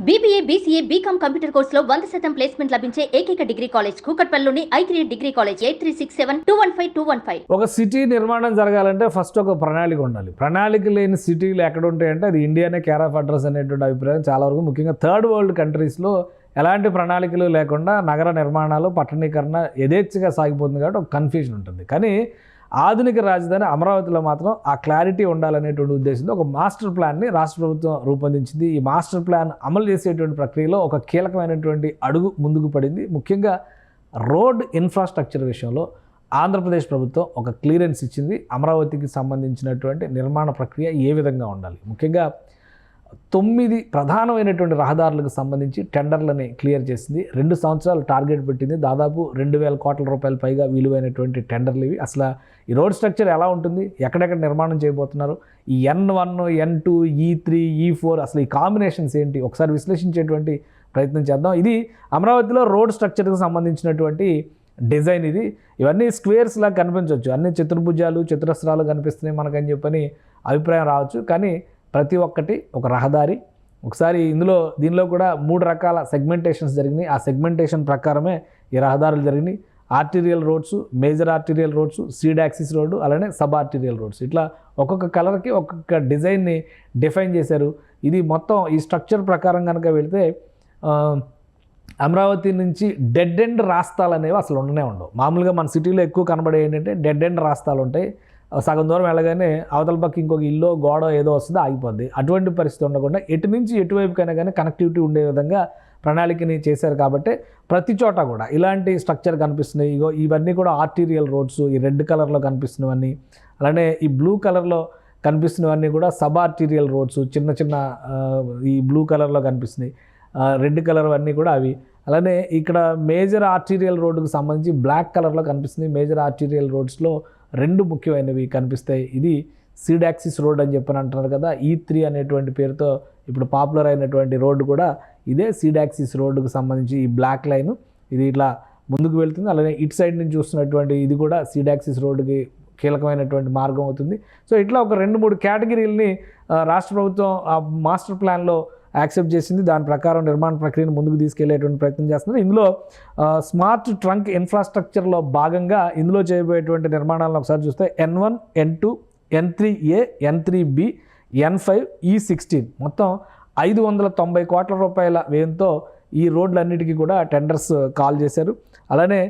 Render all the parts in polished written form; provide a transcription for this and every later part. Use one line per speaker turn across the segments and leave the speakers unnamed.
BBA, BCA, BCom computer కోర్సులో 100% placement లభించే ఏకైక డిగ్రీ కాలేజ్ కూకట్పల్లిలోని I3 డిగ్రీ కాలేజ్ 8367215215.
ఒక సిటీ నిర్మాణం జరగాలంటే ఫస్ట్ ఒక ప్రణాళిక ఉండాలి. ప్రణాళిక లేని సిటీలు ఎక్కడ ఉంటాయంటే అది ఇండియానే కేర్ ఆఫ్ అడ్రస్ అనేటువంటి అభిప్రాయం చాలా వరకు, ముఖ్యంగా థర్డ్ వరల్డ్ కంట్రీస్లో ఎలాంటి ప్రణాళికలు లేకుండా నగర నిర్మాణాలు పట్టణీకరణ యథేచ్ఛగా సాగిపోతుంది కాబట్టి ఒక కన్ఫ్యూజన్ ఉంటుంది. కానీ ఆధునిక రాజధాని అమరావతిలో మాత్రం ఆ క్లారిటీ ఉండాలనేటువంటి ఉద్దేశంతో ఒక మాస్టర్ ప్లాన్ని రాష్ట్ర ప్రభుత్వం రూపొందించింది. ఈ మాస్టర్ ప్లాన్ అమలు చేసేటువంటి ప్రక్రియలో ఒక కీలకమైనటువంటి అడుగు ముందుకు పడింది. ముఖ్యంగా రోడ్ ఇన్ఫ్రాస్ట్రక్చర్ విషయంలో ఆంధ్రప్రదేశ్ ప్రభుత్వం ఒక క్లియరెన్స్ ఇచ్చింది. అమరావతికి సంబంధించినటువంటి నిర్మాణ ప్రక్రియ ఏ విధంగా ఉండాలి, ముఖ్యంగా 9 ప్రధానమైనటువంటి రహదారులకు సంబంధించి టెండర్లని క్లియర్ చేసింది. 2 సంవత్సరాలు టార్గెట్ పెట్టింది. దాదాపు 2000 కోట్ల రూపాయల పైగా విలువైనటువంటి టెండర్లు ఇవి. అసలు ఈ రోడ్ స్ట్రక్చర్ ఎలా ఉంటుంది, ఎక్కడెక్కడ నిర్మాణం చేయబోతున్నారు, ఈ N1, N2, E3, E4 అసలు ఈ కాంబినేషన్స్ ఏంటి, ఒకసారి విశ్లేషించేటువంటి ప్రయత్నం చేద్దాం. ఇది అమరావతిలో రోడ్ స్ట్రక్చర్కి సంబంధించినటువంటి డిజైన్. ఇవన్నీ స్క్వేర్స్ లాగా కనిపించవచ్చు, అన్ని చతుర్భుజాలు చతురస్రాలు కనిపిస్తున్నాయి మనకని చెప్పని అభిప్రాయం రావచ్చు. కానీ ప్రతి ఒక్కటి ఒక రహదారి. ఒకసారి దీనిలో కూడా 3 రకాల సెగ్మెంటేషన్స్ జరిగినాయి. ఆ సెగ్మెంటేషన్ ప్రకారమే ఈ రహదారులు జరిగినాయి. Arterial roads, major arterial roads, seed axis road, అలానే సబ్ ఆర్టీరియల్ రోడ్స్, ఇట్లా ఒక్కొక్క కలర్కి ఒక్కొక్క డిజైన్ని డిఫైన్ చేశారు. ఇది మొత్తం ఈ స్ట్రక్చర్ ప్రకారం కనుక వెళితే అమరావతి నుంచి డెడ్ ఎండ్ రాస్తాలు అనేవి అసలు ఉండవు. మామూలుగా మన సిటీలో ఎక్కువ కనబడే ఏంటంటే డెడ్ ఎండ్ రాస్తాలు ఉంటాయి. సగం దూరం వెళ్ళగానే అవతల పక్క ఇంకొక ఇల్లు గోడ ఏదో వస్తుందో ఆగిపోద్ది. అటువంటి పరిస్థితి ఉండకుండా ఎటు నుంచి ఎటువైపుకైనా కానీ కనెక్టివిటీ ఉండే విధంగా ప్రణాళికని చేశారు. కాబట్టి ప్రతి చోట కూడా ఇలాంటి స్ట్రక్చర్ కనిపిస్తున్నాయి. ఇవన్నీ కూడా ఆర్టీరియల్ రోడ్స్, ఈ రెడ్ కలర్లో కనిపిస్తున్నవన్నీ, అలానే ఈ బ్లూ కలర్లో కనిపిస్తున్నవన్నీ కూడా సబ్ ఆర్టీరియల్ రోడ్స్, చిన్న చిన్న ఈ బ్లూ కలర్లో కనిపిస్తున్నాయి. రెడ్ కలర్ అన్నీ కూడా అవి. అలానే ఇక్కడ మేజర్ ఆర్టీరియల్ రోడ్డుకు సంబంధించి బ్లాక్ కలర్లో కనిపిస్తుంది. మేజర్ ఆర్టీరియల్ రోడ్స్లో 2 ముఖ్యమైనవి కనిపిస్తాయి. ఇది సీడ్ యాక్సిస్ రోడ్ అని చెప్పని అంటున్నారు కదా, E3 అనేటువంటి పేరుతో ఇప్పుడు పాపులర్ అయినటువంటి రోడ్డు కూడా ఇదే సీడ్ యాక్సిస్ రోడ్డుకు సంబంధించి ఈ బ్లాక్ లైన్ ఇది ఇట్లా ముందుకు వెళ్తుంది. అలానే ఇటు సైడ్ నుంచి చూస్తున్నటువంటి ఇది కూడా సీడ్ యాక్సిస్ రోడ్డుకి కీలకమైనటువంటి మార్గం అవుతుంది. సో ఇట్లా ఒక 2-3 కేటగిరీలని రాష్ట్ర ప్రభుత్వం ఆ మాస్టర్ ప్లాన్లో యాక్సెప్ట్ చేసింది. దాని ప్రకారం నిర్మాణ ప్రక్రియను ముందుకు తీసుకెళ్లేటువంటి ప్రయత్నం చేస్తున్నారు. ఇందులో స్మార్ట్ ట్రంక్ ఇన్ఫ్రాస్ట్రక్చర్లో భాగంగా ఇందులో చేయబోయేటువంటి నిర్మాణాలను ఒకసారి చూస్తే N1, N2, N3A, N3B, N5, E16 మొత్తం 590 కోట్ల రూపాయల వ్యయంతో ఈ రోడ్లన్నిటికీ కూడా టెండర్స్ కాల్ చేశారు. అలానే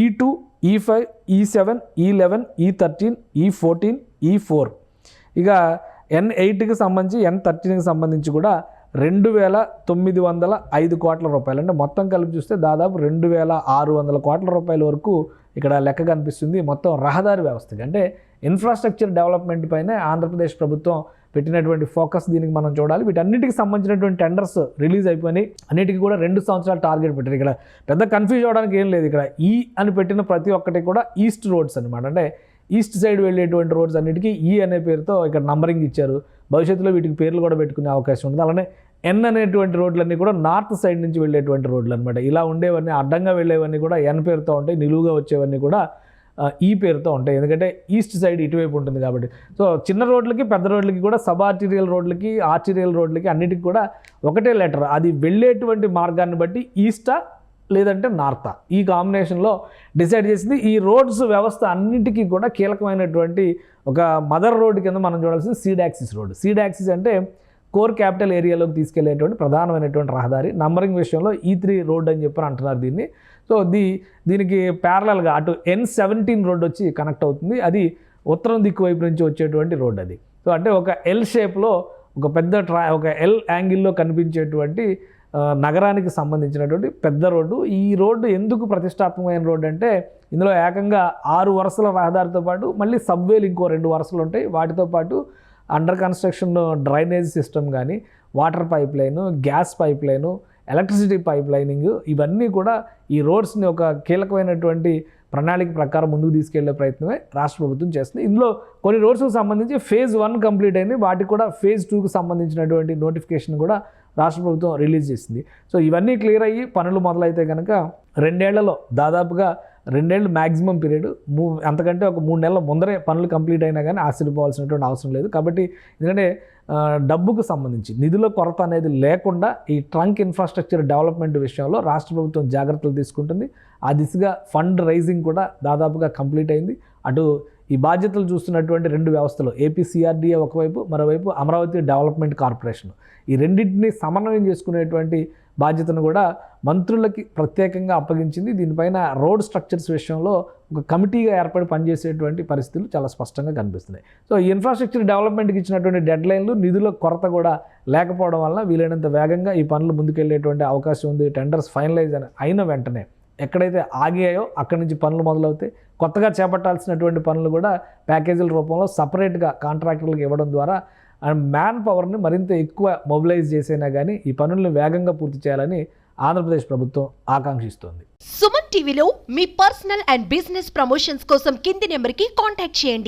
E2, E5, E7, E11, E13, E14, E4 ఇక N8కి సంబంధించి N13కి సంబంధించి కూడా 2905 కోట్ల రూపాయలు, అంటే మొత్తం కలిపి చూస్తే దాదాపు 2600 కోట్ల రూపాయల వరకు ఇక్కడ లెక్క కనిపిస్తుంది. మొత్తం రహదారి వ్యవస్థకి, అంటే ఇన్ఫ్రాస్ట్రక్చర్ డెవలప్మెంట్ పైనే ఆంధ్రప్రదేశ్ ప్రభుత్వం పెట్టినటువంటి ఫోకస్ దీనికి మనం చూడాలి. వీటన్నిటికి సంబంధించినటువంటి టెండర్స్ రిలీజ్ అయిపోయినాయి. అన్నిటికీ కూడా 2 సంవత్సరాలు టార్గెట్ పెట్టారు. ఇక్కడ పెద్ద కన్ఫ్యూజ్ అవ్వడానికి ఏం లేదు. ఇక్కడ ఈ అని పెట్టిన ప్రతి ఒక్కటి కూడా ఈస్ట్ రోడ్స్ అనమాట, అంటే ఈస్ట్ సైడ్ వెళ్ళేటువంటి రోడ్స్ అన్నిటికీ ఈ అనే పేరుతో ఇక్కడ నంబరింగ్ ఇచ్చారు. భవిష్యత్తులో వీటికి పేర్లు కూడా పెట్టుకునే అవకాశం ఉంటుంది. అలానే N అనేటువంటి రోడ్లన్నీ కూడా నార్త్ సైడ్ నుంచి వెళ్ళేటువంటి రోడ్లు అనమాట. ఇలా ఉండేవన్నీ అడ్డంగా వెళ్ళేవన్నీ కూడా N పేరుతో ఉంటాయి, నిలువుగా వచ్చేవన్నీ కూడా ఈ పేరుతో ఉంటాయి, ఎందుకంటే ఈస్ట్ సైడ్ ఇటువైపు ఉంటుంది కాబట్టి. సో చిన్న రోడ్లకి పెద్ద రోడ్లకి కూడా సబ్ ఆర్టీరియల్ రోడ్లకి ఆర్టీరియల్ రోడ్లకి అన్నిటికీ కూడా ఒకటే లెటర్, అది వెళ్ళేటువంటి మార్గాన్ని బట్టి ఈస్టా లేదంటే నార్తా, ఈ కాంబినేషన్లో డిసైడ్ చేసింది. ఈ రోడ్స్ వ్యవస్థ అన్నింటికీ కూడా కీలకమైనటువంటి ఒక మదర్ రోడ్ కింద మనం చూడాల్సింది seed axis road. Seed axis అంటే కోర్ క్యాపిటల్ ఏరియాలోకి తీసుకెళ్లేటువంటి ప్రధానమైనటువంటి రహదారి. నంబరింగ్ విషయంలో E3 రోడ్ అని చెప్పని అంటున్నారు దీన్ని. సో దీనికి ప్యారలల్గా అటు N17 రోడ్ వచ్చి కనెక్ట్ అవుతుంది. అది ఉత్తరం దిక్కు వైపు నుంచి వచ్చేటువంటి రోడ్ అది. సో అంటే ఒక L షేప్లో ఒక పెద్ద ఒక L యాంగిల్లో కనిపించేటువంటి నగరానికి సంబంధించినటువంటి పెద్ద రోడ్డు. ఈ రోడ్డు ఎందుకు ప్రతిష్టాత్మకమైన రోడ్డు అంటే ఇందులో ఏకంగా 6 వరుసల రహదారితో పాటు మళ్ళీ సబ్వేలు ఇంకో 2 వరుసలు ఉంటాయి. వాటితో పాటు అండర్ కన్స్ట్రక్షన్ డ్రైనేజ్ సిస్టమ్ కానీ, water pipe line, gas pipe line, electricity pipe lining, ఇవన్నీ కూడా ఈ రోడ్స్ని ఒక కీలకమైనటువంటి ప్రణాళిక ప్రకారం ముందుకు తీసుకెళ్లే ప్రయత్నమే రాష్ట్ర ప్రభుత్వం చేస్తుంది. ఇందులో కొన్ని రోడ్స్కి సంబంధించి ఫేజ్ 1 కంప్లీట్ అయింది. వాటికి కూడా ఫేజ్ 2కి సంబంధించినటువంటి నోటిఫికేషన్ కూడా రాష్ట్ర ప్రభుత్వం రిలీజ్ చేసింది. సో ఇవన్నీ క్లియర్ అయ్యి పనులు మొదలైతే కనుక 2 ఏళ్లలో దాదాపుగా 2 ఏళ్ళు మ్యాక్సిమం పీరియడ్, అంతకంటే ఒక 3 నెలల ముందరే పనులు కంప్లీట్ అయినా కానీ ఆశ్చర్యపోవాల్సినటువంటి అవసరం లేదు. కాబట్టి ఎందుకంటే డబ్బుకు సంబంధించి నిధుల కొరత అనేది లేకుండా ఈ ట్రంక్ ఇన్ఫ్రాస్ట్రక్చర్ డెవలప్మెంట్ విషయంలో రాష్ట్ర ప్రభుత్వం జాగ్రత్తలు తీసుకుంటుంది. ఆ దిశగా ఫండ్ రైజింగ్ కూడా దాదాపుగా కంప్లీట్ అయింది. అటు ఈ బాధ్యతలు చూస్తున్నటువంటి 2 వ్యవస్థలు, ఏపీసీఆర్డీఏ ఒకవైపు, మరోవైపు అమరావతి డెవలప్మెంట్ కార్పొరేషన్, ఈ రెండింటిని సమన్వయం చేసుకునేటువంటి బాధ్యతను కూడా మంత్రులకి ప్రత్యేకంగా అప్పగించింది. దీనిపైన రోడ్ స్ట్రక్చర్స్ విషయంలో ఒక కమిటీగా ఏర్పడి పనిచేసేటువంటి పరిస్థితులు చాలా స్పష్టంగా కనిపిస్తున్నాయి. సో ఈ ఇన్ఫ్రాస్ట్రక్చర్ డెవలప్మెంట్కి ఇచ్చినటువంటి డెడ్ లైన్లు, నిధుల కొరత కూడా లేకపోవడం వల్ల వీలైనంత వేగంగా ఈ పనులు ముందుకెళ్లేటువంటి అవకాశం ఉంది. టెండర్స్ ఫైనలైజ్ అయిన వెంటనే ఎక్కడైతే ఆగాయో అక్కడి నుంచి పనులు మొదలవుతాయి. కొత్తగా చేపట్టాల్సినటువంటి పనులు కూడా ప్యాకేజీల రూపంలో సపరేట్గా కాంట్రాక్టర్లకు ఇవ్వడం ద్వారా మ్యాన్ పవర్ని మరింత ఎక్కువ మొబిలైజ్ చేసైనా కానీ ఈ పనులను వేగంగా పూర్తి చేయాలని ఆంధ్రప్రదేశ్ ప్రభుత్వం ఆకాంక్షిస్తోంది.
సుమన్ టీవీలో మీ పర్సనల్ అండ్ బిజినెస్ ప్రమోషన్స్ కోసం కింది నెంబర్కి కాంటాక్ట్ చేయండి.